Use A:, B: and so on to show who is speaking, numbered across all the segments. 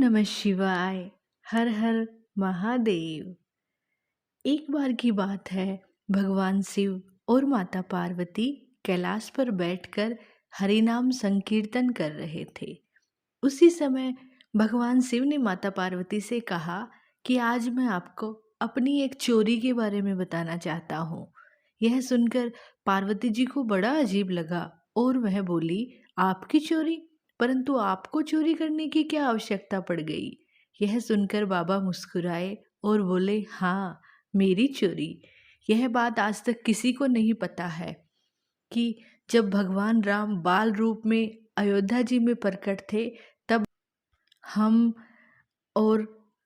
A: नमः शिवाय। हर हर महादेव। एक बार की बात है, भगवान शिव और माता पार्वती कैलाश पर बैठकर हरिनाम संकीर्तन कर रहे थे। उसी समय भगवान शिव ने माता पार्वती से कहा कि आज मैं आपको अपनी एक चोरी के बारे में बताना चाहता हूँ। यह सुनकर पार्वती जी को बड़ा अजीब लगा और वह बोली, आपकी चोरी? परंतु आपको चोरी करने की क्या आवश्यकता पड़ गई? यह सुनकर बाबा मुस्कुराए और बोले, हाँ, मेरी चोरी। यह बात आज तक किसी को नहीं पता है कि जब भगवान राम बाल रूप में अयोध्या जी में प्रकट थे, तब हम और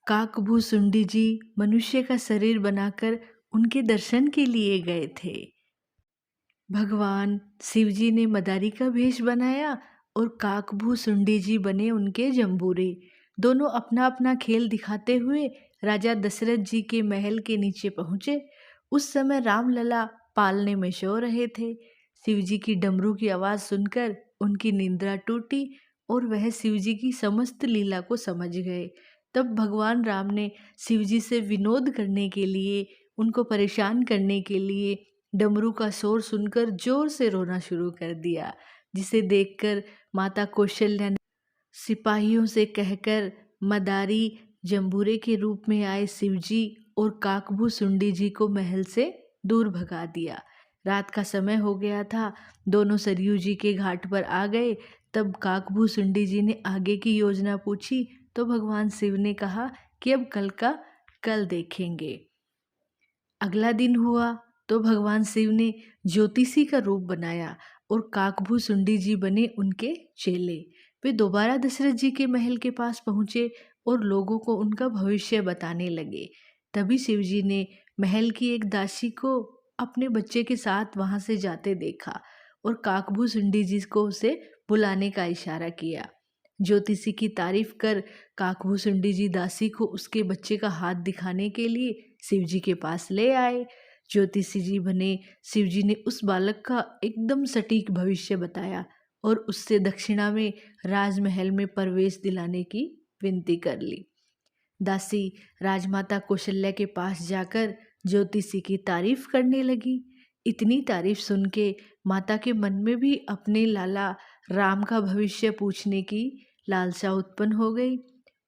A: काकभूसुंडी जी मनुष्य का शरीर बनाकर उनके दर्शन के लिए गए थे। भगवान शिव जी ने मदारी का भेष बनाया और काकभूसुंडी जी बने उनके जंबूरे। दोनों अपना अपना खेल दिखाते हुए राजा दशरथ जी के महल के नीचे पहुंचे। उस समय रामलला पालने में सो रहे थे। शिव जी की डमरू की आवाज़ सुनकर उनकी निंद्रा टूटी और वह शिव जी की समस्त लीला को समझ गए। तब भगवान राम ने शिव जी से विनोद करने के लिए, उनको परेशान करने के लिए डमरू का शोर सुनकर जोर से रोना शुरू कर दिया, जिसे देखकर माता कौशल्या ने सिपाहियों से कहकर मदारी जंबूरे के रूप में आए शिवजी और काकभूसुंडी जी को महल से दूर भगा दिया। रात का समय हो गया था। दोनों सरयू जी के घाट पर आ गए। तब काकभूसुंडी जी ने आगे की योजना पूछी तो भगवान शिव ने कहा कि अब कल का कल देखेंगे। अगला दिन हुआ तो भगवान शिव ने ज्योतिषी का रूप बनाया और काकभूसुंडी जी बने उनके चेले। वे दोबारा दशरथ जी के महल के पास पहुंचे और लोगों को उनका भविष्य बताने लगे। तभी शिव जी ने महल की एक दासी को अपने बच्चे के साथ वहां से जाते देखा और काकभूसुंडी जी को उसे बुलाने का इशारा किया। ज्योतिषी की तारीफ कर काकभूसुंडी जी दासी को उसके बच्चे का हाथ दिखाने के लिए शिव जी के पास ले आए। ज्योतिषी जी बने शिव जी ने उस बालक का एकदम सटीक भविष्य बताया और उससे दक्षिणा में राजमहल में प्रवेश दिलाने की विनती कर ली। दासी राजमाता कौशल्या के पास जाकर ज्योतिषी की तारीफ करने लगी। इतनी तारीफ सुन के माता के मन में भी अपने लाला राम का भविष्य पूछने की लालसा उत्पन्न हो गई।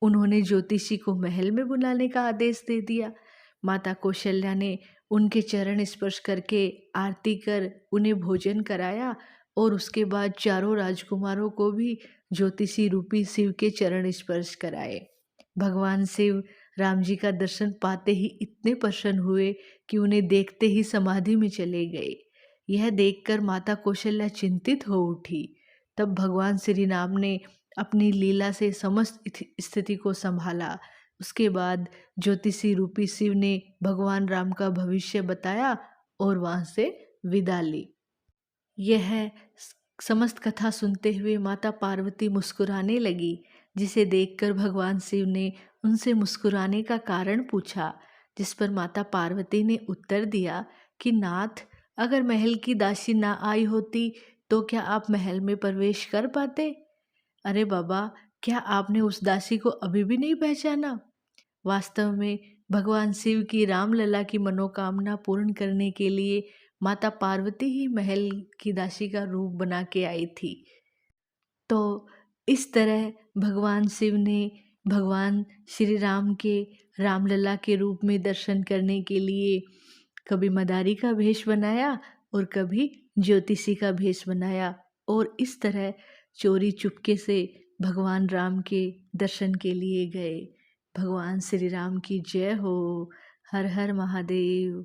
A: उन्होंने ज्योतिषी को महल में बुलाने का आदेश दे दिया। माता कौशल्या ने उनके चरण स्पर्श करके आरती कर उन्हें भोजन कराया और उसके बाद चारों राजकुमारों को भी ज्योतिषी रूपी शिव के चरण स्पर्श कराए। भगवान शिव राम जी का दर्शन पाते ही इतने प्रसन्न हुए कि उन्हें देखते ही समाधि में चले गए। यह देखकर माता कौशल्या चिंतित हो उठी। तब भगवान श्री राम ने अपनी लीला से समस्त स्थिति को संभाला। उसके बाद ज्योतिषी रूपी शिव ने भगवान राम का भविष्य बताया और वहां से विदा ली। यह समस्त कथा सुनते हुए माता पार्वती मुस्कुराने लगी, जिसे देखकर भगवान शिव ने उनसे मुस्कुराने का कारण पूछा। जिस पर माता पार्वती ने उत्तर दिया कि नाथ, अगर महल की दासी ना आई होती तो क्या आप महल में प्रवेश कर पाते? अरे बाबा, क्या आपने उस दासी को अभी भी नहीं पहचाना? वास्तव में भगवान शिव की रामलला की मनोकामना पूर्ण करने के लिए माता पार्वती ही महल की दासी का रूप बना के आई थी। तो इस तरह भगवान शिव ने भगवान श्री राम के रामलला के रूप में दर्शन करने के लिए कभी मदारी का भेष बनाया और कभी ज्योतिषी का भेष बनाया और इस तरह चोरी चुपके से भगवान राम के दर्शन के लिए गए। भगवान श्री राम की जय हो। हर हर महादेव।